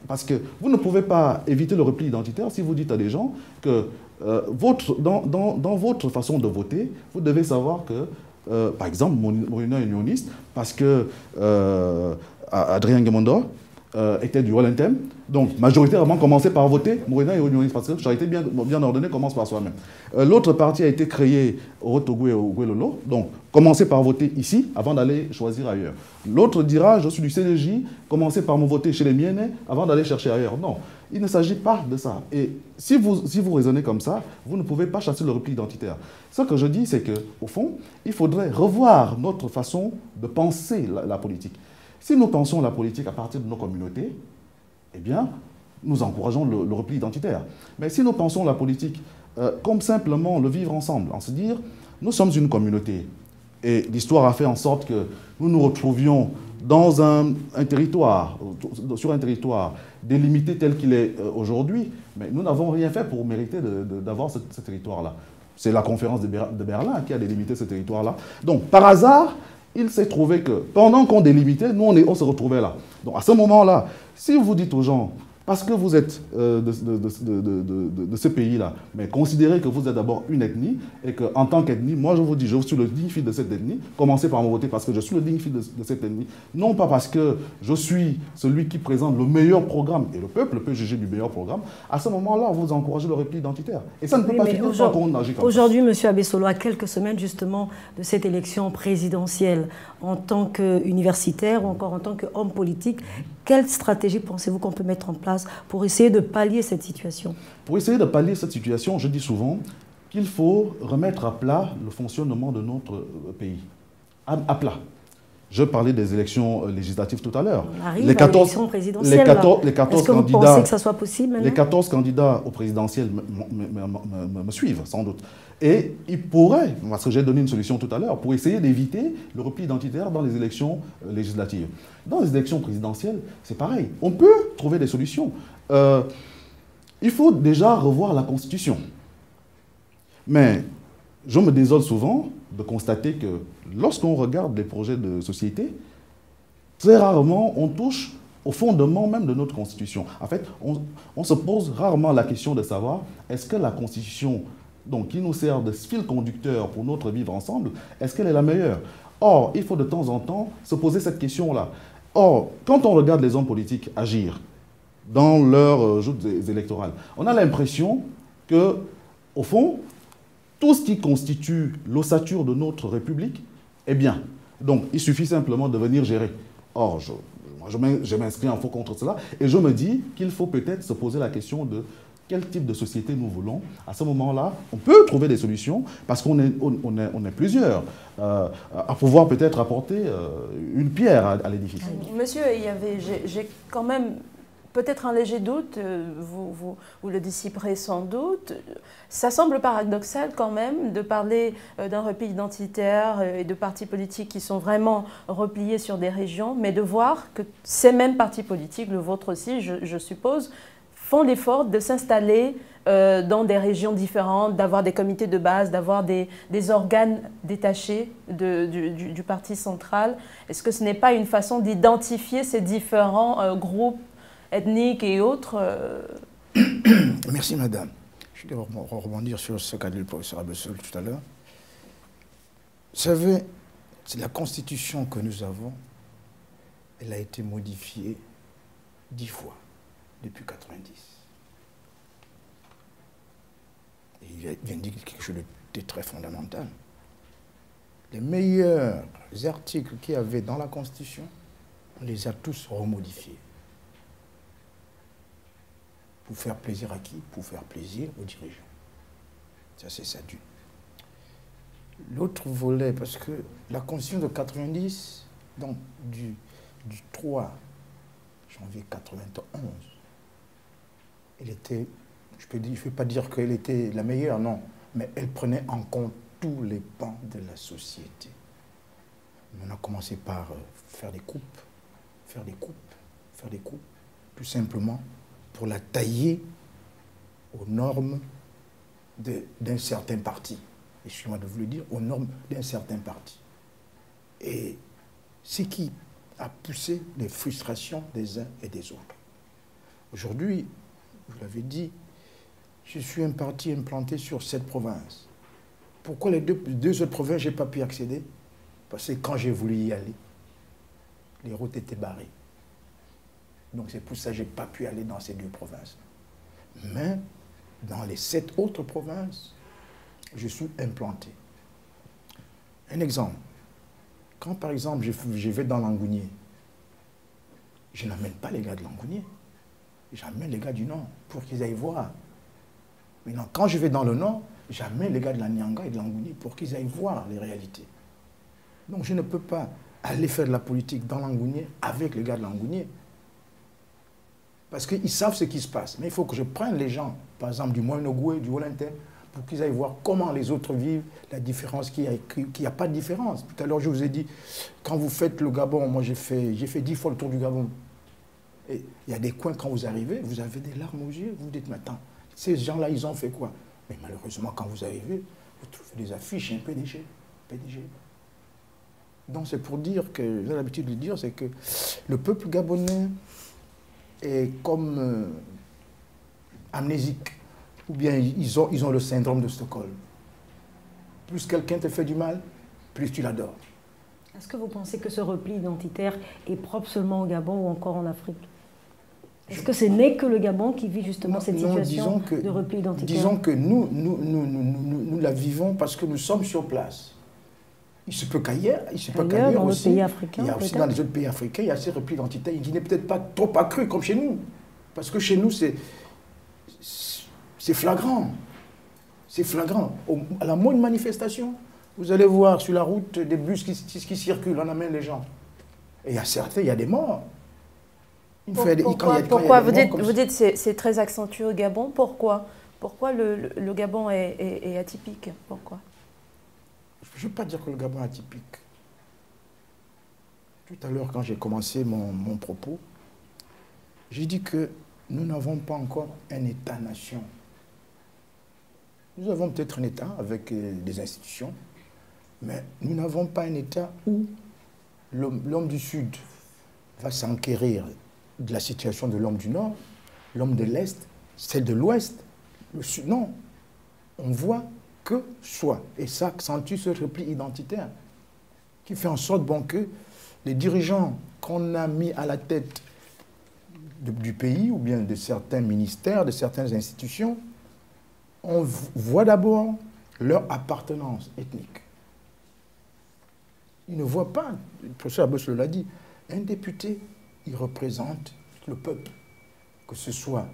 Parce que vous ne pouvez pas éviter le repli identitaire si vous dites à des gens que dans votre façon de voter, vous devez savoir que, par exemple, Morina est unioniste, parce que Adrien Guémondo était du Walentem. Donc, majoritairement, commencez par voter Morina et unioniste, parce que charité bien ordonnée commence par soi-même. L'autre parti a été créé au Haut-Ogoué et au Goué-Lolo. Donc, commencez par voter ici avant d'aller choisir ailleurs. L'autre dira, je suis du CDJ, commencez par me voter chez les Mienais avant d'aller chercher ailleurs. Non, il ne s'agit pas de ça. Et si vous raisonnez comme ça, vous ne pouvez pas chasser le repli identitaire. Ce que je dis, c'est qu'au fond, il faudrait revoir notre façon de penser la politique. Si nous pensons la politique à partir de nos communautés, eh bien, nous encourageons le repli identitaire. Mais si nous pensons la politique comme simplement le vivre ensemble, en se dire, nous sommes une communauté, et l'histoire a fait en sorte que nous nous retrouvions dans un territoire, sur un territoire délimité tel qu'il est aujourd'hui, mais nous n'avons rien fait pour mériter d'avoir ce territoire-là. C'est la conférence de Berlin qui a délimité ce territoire-là. Donc, par hasard, il s'est trouvé que pendant qu'on délimitait, nous, on se retrouvait là. Donc, à ce moment-là, si vous dites aux gens, parce que vous êtes de ce pays-là, mais considérez que vous êtes d'abord une ethnie, et qu'en tant qu'ethnie, moi je vous dis, je suis le digne fils de cette ethnie, commencez par me voter parce que je suis le digne fils de cette ethnie, non pas parce que je suis celui qui présente le meilleur programme, et le peuple peut juger du meilleur programme, à ce moment-là, vous encouragez le repli identitaire. Et ça ne peut pas finir sans qu'on agit comme ça. Aujourd'hui, M. Abessolo, à quelques semaines justement de cette élection présidentielle, en tant qu'universitaire ou encore en tant qu'homme politique, quelle stratégie pensez-vous qu'on peut mettre en place pour essayer de pallier cette situation? Pour essayer de pallier cette situation, je dis souvent qu'il faut remettre à plat le fonctionnement de notre pays. À plat. Je parlais des élections législatives tout à l'heure. Les 14 élections présidentielles. Est-ce que vous pensez que ça soit possible maintenant? Les 14 candidats au présidentiel me suivent, sans doute. Et ils pourraient, parce que j'ai donné une solution tout à l'heure, pour essayer d'éviter le repli identitaire dans les élections législatives. Dans les élections présidentielles, c'est pareil. On peut trouver des solutions. Il faut déjà revoir la Constitution. Mais je me désole souvent de constater que lorsqu'on regarde les projets de société, très rarement on touche au fondement même de notre Constitution. En fait, on se pose rarement la question de savoir est-ce que la Constitution, donc, qui nous sert de fil conducteur pour notre vivre ensemble, est-ce qu'elle est la meilleure? Or, il faut de temps en temps se poser cette question-là. Or, quand on regarde les hommes politiques agir dans leurs joutes électorales, on a l'impression que, au fond, tout ce qui constitue l'ossature de notre République, eh bien, Donc, il suffit simplement de venir gérer. Or, je m'inscris en faux contre cela et je me dis qu'il faut peut-être se poser la question de quel type de société nous voulons. À ce moment-là, on peut trouver des solutions parce qu'on est plusieurs à pouvoir peut-être apporter une pierre à l'édifice. Monsieur, j'ai quand même peut-être un léger doute, vous le dissiperez sans doute. Ça semble paradoxal quand même de parler d'un repli identitaire et de partis politiques qui sont vraiment repliés sur des régions, mais de voir que ces mêmes partis politiques, le vôtre aussi, je suppose, font l'effort de s'installer dans des régions différentes, d'avoir des comités de base, d'avoir des organes détachés du parti central. Est-ce que ce n'est pas une façon d'identifier ces différents groupes ethniques et autres Merci, madame. Je vais rebondir sur ce qu'a dit le professeur Abessel tout à l'heure. Vous savez, c'est la constitution que nous avons, elle a été modifiée 10 fois depuis 90. Et il vient de dire quelque chose de très fondamental. Les meilleurs articles qu'il y avait dans la Constitution, on les a tous remodifiés. Pour faire plaisir à qui? Pour faire plaisir aux dirigeants. Ça, c'est ça d'une. L'autre volet, parce que la Constitution de 90, donc du 3 janvier 91, elle était, je ne vais pas dire qu'elle était la meilleure, non, mais elle prenait en compte tous les pans de la société. On a commencé par faire des coupes, tout simplement pour la tailler aux normes d'un certain parti. Excusez-moi de vous le dire, aux normes d'un certain parti. Et ce qui a poussé les frustrations des uns et des autres. Aujourd'hui, vous l'avez dit, je suis un parti implanté sur 7 provinces. Pourquoi les deux autres provinces, je n'ai pas pu accéder? Parce que quand j'ai voulu y aller, les routes étaient barrées. Donc c'est pour ça que je n'ai pas pu aller dans ces 2 provinces. Mais dans les 7 autres provinces, je suis implanté. Un exemple. Quand par exemple je vais dans l'Angounier, je n'amène pas les gars de l'Angounier. J'amène les gars du Nord pour qu'ils aillent voir. Maintenant, quand je vais dans le Nord, j'amène les gars de la Nyanga et de l'Angounier pour qu'ils aillent voir les réalités. Donc je ne peux pas aller faire de la politique dans l'Angounier avec les gars de l'Angounier. Parce qu'ils savent ce qui se passe. Mais il faut que je prenne les gens, par exemple du Moyen-Ogoué, du Olintin, pour qu'ils aillent voir comment les autres vivent, la différence, qu'il n'y a pas de différence. Tout à l'heure, je vous ai dit, quand vous faites le Gabon, moi j'ai fait 10 fois le tour du Gabon. Et il y a des coins, quand vous arrivez, vous avez des larmes aux yeux. Vous vous dites, mais attends, ces gens-là, ils ont fait quoi? Mais malheureusement, quand vous arrivez, vous trouvez des affiches, un PDG. Donc c'est pour dire que, j'ai l'habitude de dire, c'est que le peuple gabonais est comme amnésique. Ou bien ils ont le syndrome de Stockholm. Plus quelqu'un te fait du mal, plus tu l'adores. Est-ce que vous pensez que ce repli identitaire est propre seulement au Gabon ou encore en Afrique? Est-ce que ce n'est que le Gabon qui vit justement cette situation de repli identitaire? Disons que nous la vivons parce que nous sommes sur place. Il se peut qu'ailleurs, dans aussi, pays africains, il y a aussi dans les autres pays africains, il y a ces replis identitaires. Il n'est peut-être pas trop accru comme chez nous. Parce que chez nous, c'est flagrant. C'est flagrant. À la moindre manifestation, vous allez voir sur la route des bus qui circulent, on amène les gens. Et il y a certains, il y a des morts. Pourquoi vous dites que c'est très accentué au Gabon? Pourquoi le Gabon est atypique? Pourquoi? Je ne veux pas dire que le Gabon est atypique. Tout à l'heure, quand j'ai commencé mon propos, j'ai dit que nous n'avons pas encore un État-nation. Nous avons peut-être un État avec des institutions, mais nous n'avons pas un État où l'homme du Sud va s'enquérir de la situation de l'homme du Nord, l'homme de l'Est, celle de l'Ouest, le Sud. Non, on voit que soit. Et ça accentue ce repli identitaire qui fait en sorte que les dirigeants qu'on a mis à la tête du pays ou bien de certains ministères, de certaines institutions, on voit d'abord leur appartenance ethnique. Ils ne voient pas, le professeur Abossolo l'a dit, un député, il représente le peuple, que ce soit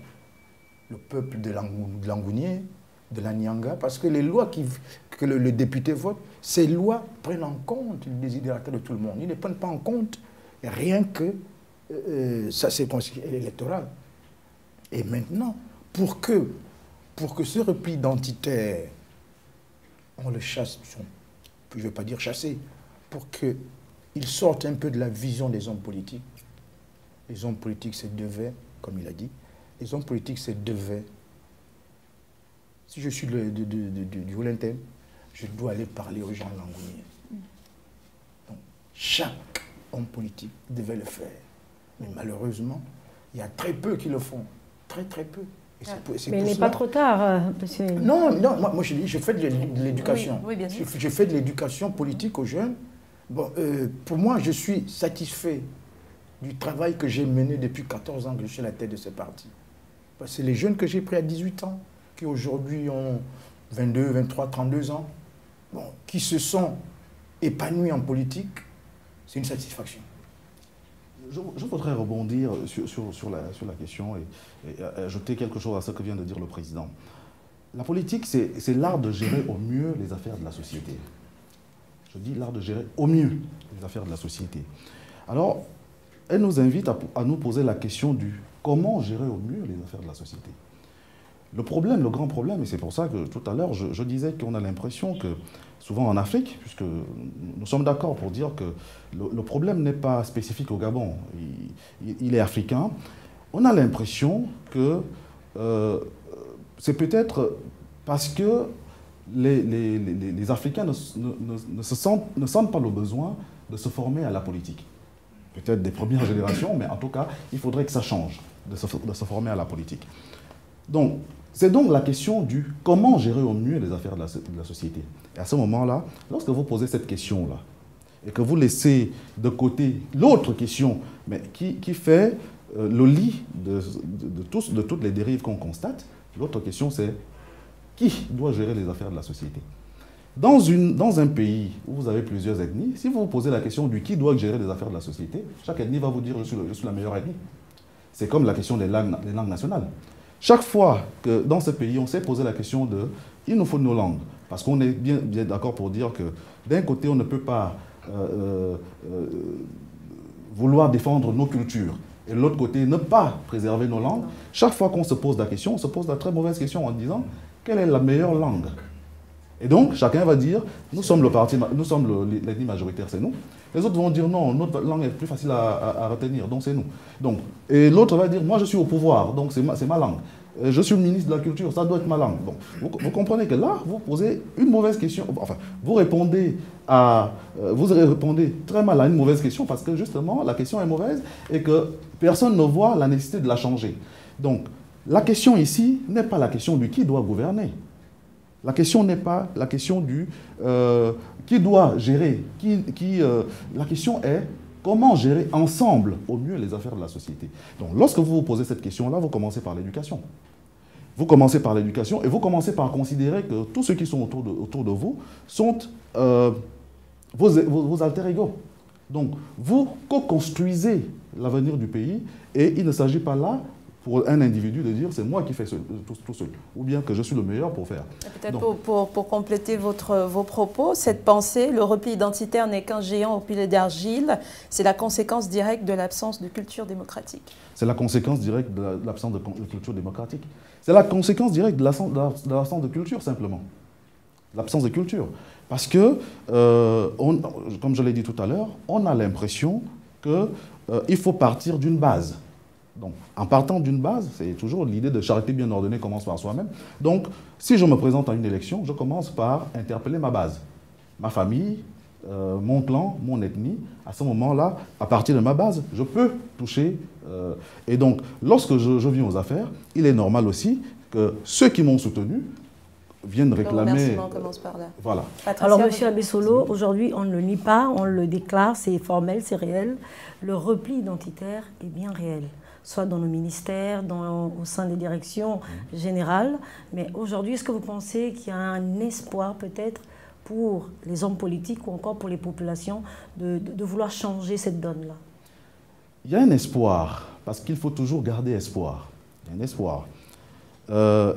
le peuple de Langounier, de la Nyanga, parce que les lois que le député vote, ces lois prennent en compte les désidératas de tout le monde. Ils ne prennent pas en compte rien que sa circonscription électorale. Et maintenant, pour que ce repli identitaire, on le chasse, je ne veux pas dire chasser, pour qu'il sorte un peu de la vision des hommes politiques. Les hommes politiques se devaient, comme il a dit, les hommes politiques se devaient, si je suis du Volontaire, je dois aller parler aux gens langouniers. Donc, chaque homme politique devait le faire. Mais malheureusement, il y a très peu qui le font. Très, très peu. Mais il n'est pas trop tard. Non, moi je fais de l'éducation. Oui, bien sûr. Je fais de l'éducation politique aux jeunes. Bon, pour moi, je suis satisfait du travail que j'ai mené depuis 14 ans que je suis à la tête de ce parti. C'est les jeunes que j'ai pris à 18 ans, qui aujourd'hui ont 22, 23, 32 ans, bon, qui se sont épanouis en politique, c'est une satisfaction. Je voudrais rebondir sur la question et ajouter quelque chose à ce que vient de dire le président. La politique, c'est l'art de gérer au mieux les affaires de la société. Je dis l'art de gérer au mieux les affaires de la société. Alors, elle nous invite à nous poser la question du comment gérer au mieux les affaires de la société. Le problème, le grand problème, et c'est pour ça que tout à l'heure, je disais qu'on a l'impression que, souvent en Afrique, puisque nous sommes d'accord pour dire que le problème n'est pas spécifique au Gabon, il est africain, on a l'impression que c'est peut-être parce que les Africains ne sentent pas le besoin de se former à la politique. Peut-être des premières générations, mais en tout cas, il faudrait que ça change, de se former à la politique. Donc, c'est donc la question du comment gérer au mieux les affaires de la société. Et à ce moment-là, lorsque vous posez cette question-là, et que vous laissez de côté l'autre question, mais qui fait le lit de toutes les dérives qu'on constate, l'autre question c'est qui doit gérer les affaires de la société. Dans un pays où vous avez plusieurs ethnies, si vous vous posez la question du qui doit gérer les affaires de la société, chaque ethnie va vous dire je suis la meilleure ethnie. C'est comme la question des langues nationales. Chaque fois que dans ce pays, on s'est posé la question de « il nous faut nos langues », parce qu'on est bien d'accord pour dire que d'un côté, on ne peut pas vouloir défendre nos cultures, et de l'autre côté, ne pas préserver nos langues. Chaque fois qu'on se pose la question, on se pose la très mauvaise question en disant « quelle est la meilleure langue ?» Et donc, chacun va dire « nous sommes l'ethnie majoritaire, c'est nous ». Les autres vont dire « non, notre langue est plus facile à retenir, donc c'est nous ». Et l'autre va dire « moi je suis au pouvoir, donc c'est ma langue. Je suis le ministre de la Culture, ça doit être ma langue ». Bon, vous comprenez que là, vous posez une mauvaise question. Enfin, vous répondez très mal à une mauvaise question parce que justement, la question est mauvaise et que personne ne voit la nécessité de la changer. Donc, la question ici n'est pas la question du qui doit gouverner. La question n'est pas la question du qui doit gérer. La question est comment gérer ensemble au mieux les affaires de la société. Donc lorsque vous vous posez cette question-là, vous commencez par l'éducation. Vous commencez par l'éducation et vous commencez par considérer que tous ceux qui sont autour de vous sont vos alter ego. Donc vous co-construisez l'avenir du pays et il ne s'agit pas là pour un individu de dire c'est moi qui fais tout seul, ou bien que je suis le meilleur pour faire. Peut-être pour compléter vos propos, cette pensée, le repli identitaire n'est qu'un géant au pied d'argile, c'est la conséquence directe de l'absence de culture démocratique. C'est la conséquence directe de l'absence de culture démocratique. C'est la conséquence directe de l'absence de culture, simplement. L'absence de culture. Parce que, comme je l'ai dit tout à l'heure, on a l'impression qu'il faut partir d'une base. Donc, en partant d'une base, c'est toujours l'idée de charité bien ordonnée commence par soi-même. Donc, si je me présente à une élection, je commence par interpeller ma base, ma famille, mon clan, mon ethnie. À ce moment-là, à partir de ma base, je peux toucher. Et donc, lorsque je viens aux affaires, il est normal aussi que ceux qui m'ont soutenu viennent réclamer... Le remerciement commence par là. Voilà. Patricia, alors, M. Abossolo, aujourd'hui, on ne le nie pas, on le déclare, c'est formel, c'est réel. Le repli identitaire est bien réel, soit dans nos ministères, au sein des directions générales. Mais aujourd'hui, est-ce que vous pensez qu'il y a un espoir peut-être pour les hommes politiques ou encore pour les populations de vouloir changer cette donne-là? Il y a un espoir, parce qu'il faut toujours garder espoir. Il y a un espoir.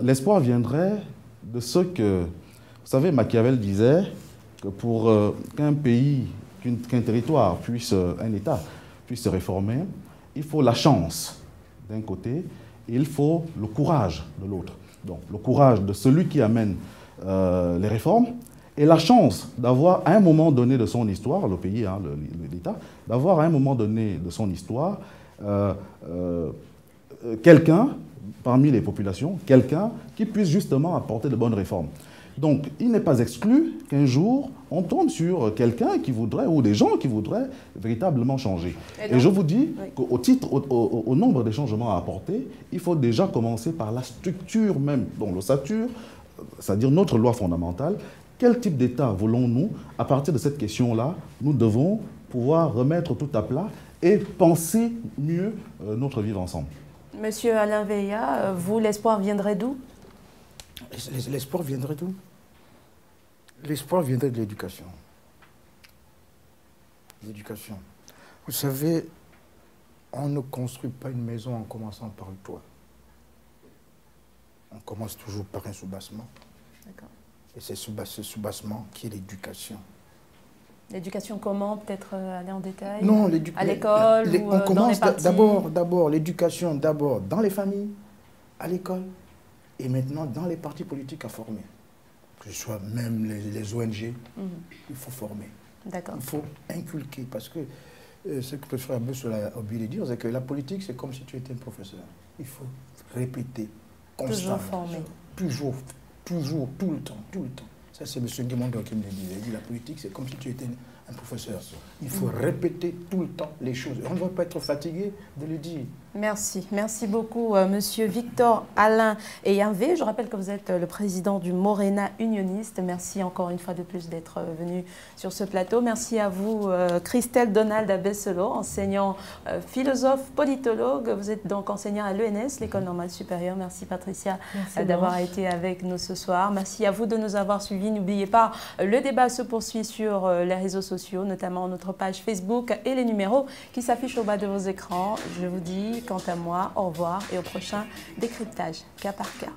L'espoir viendrait de ce que, vous savez, Machiavel disait que pour qu'un pays, qu'un territoire un État puisse se réformer, il faut la chance d'un côté et il faut le courage de l'autre. Donc le courage de celui qui amène les réformes et la chance d'avoir à un moment donné de son histoire, le pays, hein, l'État, d'avoir à un moment donné de son histoire quelqu'un parmi les populations, quelqu'un qui puisse justement apporter de bonnes réformes. Donc, il n'est pas exclu qu'un jour, on tombe sur quelqu'un qui voudrait, ou des gens qui voudraient véritablement changer. Et je vous dis qu'au titre, au nombre des changements à apporter, il faut déjà commencer par la structure même, donc l'ossature, c'est-à-dire notre loi fondamentale. Quel type d'État voulons-nous? À partir de cette question-là, nous devons pouvoir remettre tout à plat et penser mieux notre vivre ensemble. Monsieur Alain Veillat, vous, l'espoir viendrait d'où? L'espoir viendrait d'où? L'espoir viendrait de l'éducation. L'éducation. Vous savez, on ne construit pas une maison en commençant par le toit. On commence toujours par un soubassement. D'accord. Et c'est ce soubassement qui est l'éducation. L'éducation comment? Peut-être aller en détail? Non, à l'école ou on commence dans les partis? d'abord l'éducation, d'abord dans les familles, à l'école, et maintenant dans les partis politiques à former. Que ce soit même les ONG, il faut former. D'accord. Il faut inculquer, parce que ce que le frère Bessel a oublié de dire, c'est que la politique, c'est comme si tu étais un professeur. Il faut répéter constamment. Toujours former. Toujours, tout le temps. Ça, c'est M. Guémondo qui me le disait. Il dit, la politique, c'est comme si tu étais un professeur. Il faut répéter tout le temps les choses. On ne va pas être fatigué de le dire. Merci. Merci beaucoup, Monsieur Victor Alain Eyinvé. Je rappelle que vous êtes le président du Morena Unioniste. Merci encore une fois de plus d'être venu sur ce plateau. Merci à vous, Christelle Donald Abesselo, enseignant philosophe, politologue. Vous êtes donc enseignant à l'ENS, l'École normale supérieure. Merci, Patricia, d'avoir été avec nous ce soir. Merci à vous de nous avoir suivis. N'oubliez pas, le débat se poursuit sur les réseaux sociaux, notamment notre page Facebook et les numéros qui s'affichent au bas de vos écrans. Je vous dis, quant à moi, au revoir et au prochain décryptage, cas par cas.